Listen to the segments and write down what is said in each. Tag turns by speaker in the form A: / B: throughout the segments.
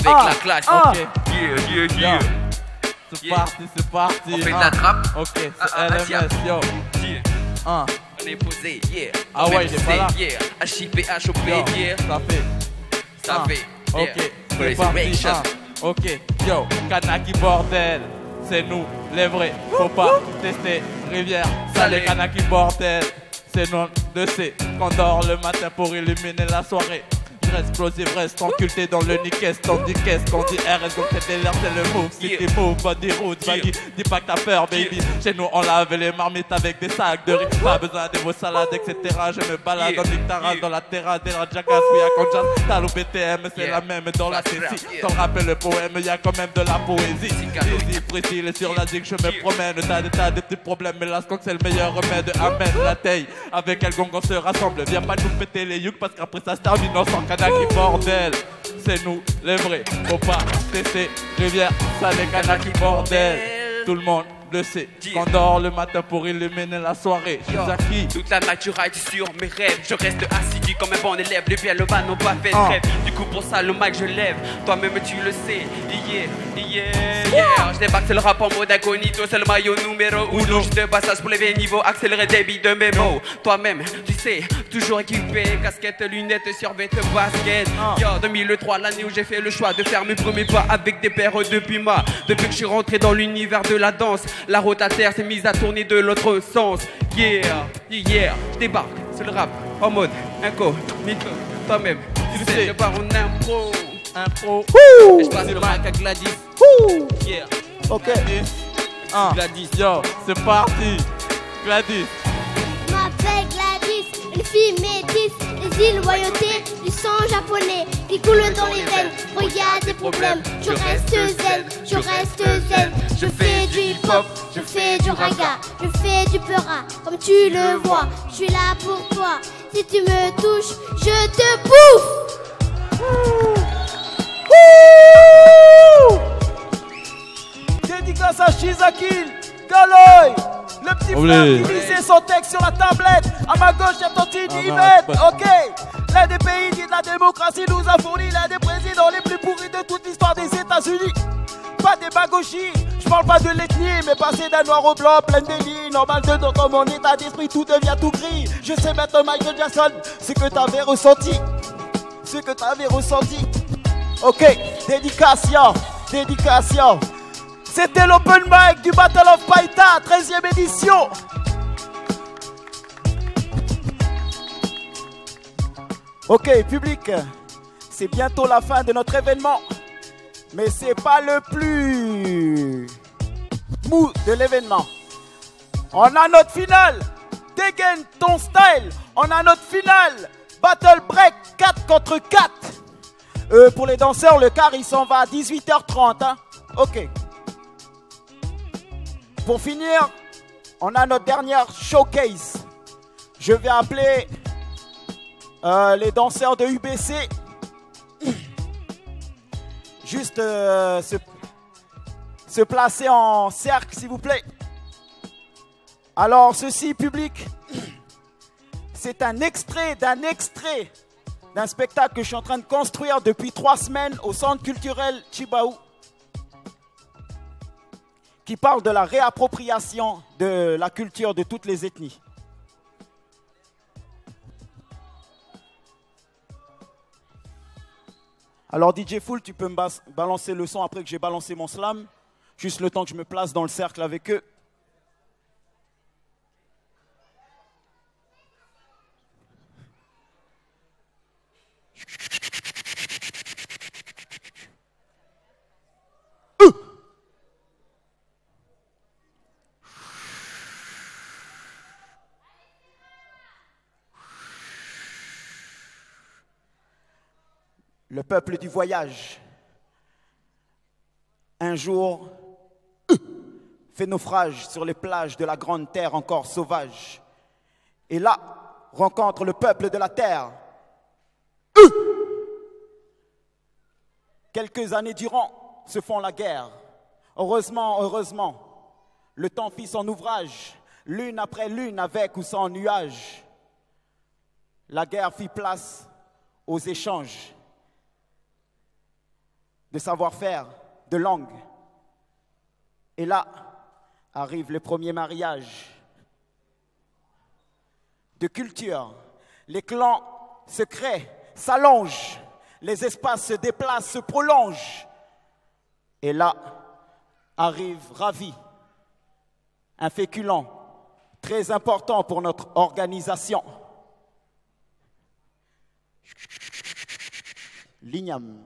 A: avec la classe.
B: Ok.
A: Yeah.
B: C'est parti.
A: On fait de la trappe.
B: Ok, c'est
A: vas-y,
B: LMS, yo.
A: On est posé, yeah.
B: Ah ouais, il est pas là.
A: Yeah. HIP, HOP, yeah.
B: Ça fait.
A: Yeah.
B: Ok, c'est parti.
A: Resurrection.
B: Ok, yo, Kanaki bordel. C'est nous, les vrais. Faut pas tester Rivière. Salé Kanaki bordel. C'est non de C qu'on dort le matin pour illuminer la soirée. Explosif, reste enculté dans le niquest. On dit qu'est-ce qu'on dit RS, donc c'est délire, c'est le move. Si t'es move, body route, baggy, dis pas que t'as peur, baby. Chez nous, on lave les marmites avec des sacs de riz. Pas besoin de vos salades, etc. Je me balade en dictaral dans la terrasse de la jackass. Oui, à Conjas, t'as loupé TM, c'est la même dans la CC. Sans rappeler le poème, y'a quand même de la poésie. Easy, précis, et sur la zig, je me promène. T'as des petits problèmes, mais la skunk, c'est le meilleur remède. Amen, la taille, avec quel gong on se rassemble. Viens pas nous péter les yuk, parce qu'après ça se termine en sans Kanaki bordel, c'est nous les vrais. Faut pas tester Rivière, ça les Kanaki bordel. Tout le monde le sait. Qu'on dort le matin pour illuminer la soirée. Zaki.
A: Toute la nature a été sur mes rêves. Je reste assidu comme un bon élève. Les bien le bas n'ont pas fait de rêve. Du coup pour ça le mic je lève. Toi-même tu le sais. Je débarque, c'est le rap en mode incognito. C'est le maillot numéro 1. Juste de passage pour les vieux niveaux. Accélérer débit de mes mots. Toi-même tu sais, toujours équipé. Casquette, lunettes, survêt, basket. 2003, l'année où j'ai fait le choix de faire mes premiers pas avec des paires de Puma. Depuis que je suis rentré dans l'univers de la danse, la rotataire s'est mise à tourner de l'autre sens. Je débarque, c'est le rap en mode incognito. Toi-même, tu sais, je pars en impro. Et je passe le mic à Gladys.
B: Ok. Gladys, yo, c'est parti. Gladys.
C: Je m'appelle Gladys, une fille métisse, les îles loyauté, du sang japonais qui coule dans les veines. Oh y'a des problèmes, je reste zen, je reste zen. Je fais du hip-hop, je fais du raga, je fais du peura, comme tu le vois. Je suis là pour toi, si tu me touches, je te bouffe.
D: Dédicace à Shizakil, Galoy. Le petit frère qui lisait son texte sur la tablette. À ma gauche, il y a Tontine Yvette. Ok. L'un des pays de la démocratie nous a fourni l'un des présidents les plus pourris de toute l'histoire des États-Unis. Pas démagogie, je parle pas de l'ethnie, mais passer d'un noir au blanc, plein de délits. Normal de dans mon état d'esprit, tout devient tout gris. Je sais maintenant, Michael Jackson, ce que t'avais ressenti. Ce que t'avais ressenti. Ok, dédication. C'était l'open mic du Battle of Païta, 13e édition. Ok, public, c'est bientôt la fin de notre événement. Mais c'est pas le plus mou de l'événement. On a notre finale, dégaine ton style. On a notre finale, Battle Break 4 contre 4. Pour les danseurs, le quart il s'en va à 18h30. Hein? Ok. Pour finir, on a notre dernière showcase. Je vais appeler les danseurs de UBC. Juste se placer en cercle, s'il vous plaît. Alors, ceci, public, c'est un extrait d'un spectacle que je suis en train de construire depuis 3 semaines au Centre culturel Chibaou, qui parle de la réappropriation de la culture de toutes les ethnies. Alors DJ Full, tu peux me balancer le son après que j'ai balancé mon slam, juste le temps que je me place dans le cercle avec eux. Le peuple du voyage, un jour, fait naufrage sur les plages de la grande terre encore sauvage. Et là, rencontre le peuple de la terre. Quelques années durant, se font la guerre. Heureusement, le temps fit son ouvrage, l'une après l'une, avec ou sans nuages. La guerre fit place aux échanges. de savoir-faire, de langue. Et là arrive le premier mariage de culture. Les clans se créent, s'allongent, les espaces se déplacent, se prolongent. Et là arrive Ravi, un féculent très important pour notre organisation. L'igname.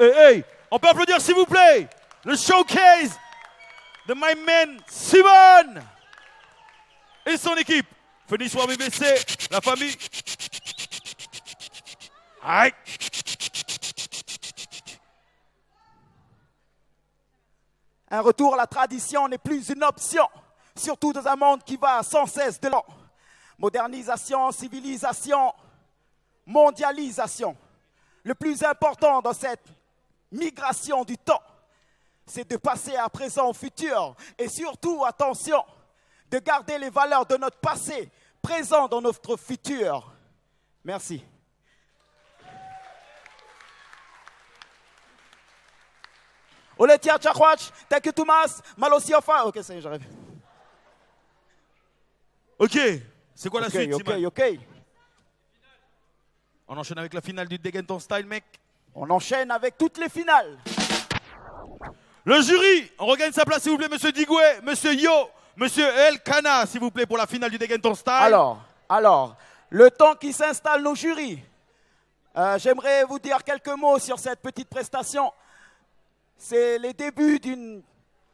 E: Hey, on peut applaudir s'il vous plaît le showcase de my man Simon et son équipe. Feliz soir BBC, la famille. Aïe.
D: Un retour à la tradition n'est plus une option, surtout dans un monde qui va sans cesse de l'an. Modernisation, civilisation, mondialisation. Le plus important dans cette migration du temps, c'est de passer à présent au futur et surtout, attention, de garder les valeurs de notre passé présent dans notre futur. Merci. Oletia Chakwach, thank you Thomas, Malosiofa. Ok, ça y est, j'arrive.
E: Ok, c'est quoi la suite, Simon?
D: Ok.
E: On enchaîne avec la finale du Degenton Style, mec.
D: On enchaîne avec toutes les finales.
E: Le jury, on regagne sa place, s'il vous plaît, monsieur Digoué, monsieur Yo, monsieur El Kana, s'il vous plaît, pour la finale du Degenton Style.
D: Alors, le temps qui s'installe nos jurys, j'aimerais vous dire quelques mots sur cette petite prestation. C'est les débuts d'une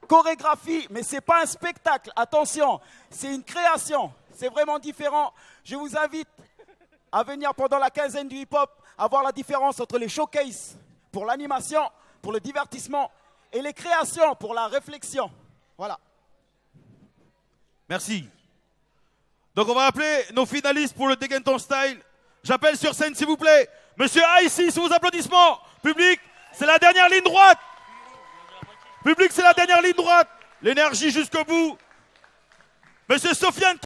D: chorégraphie, mais ce n'est pas un spectacle, attention, c'est une création, c'est vraiment différent. Je vous invite à venir pendant la quinzaine du hip-hop, à voir la différence entre les showcases pour l'animation, pour le divertissement, et les créations pour la réflexion. Voilà.
E: Merci. Donc on va appeler nos finalistes pour le Degenton Style. J'appelle sur scène, s'il vous plaît, monsieur Icy, sous vos applaudissements. Public, c'est la dernière ligne droite. Public, c'est la dernière ligne droite. L'énergie jusqu'au bout. Monsieur Sofiane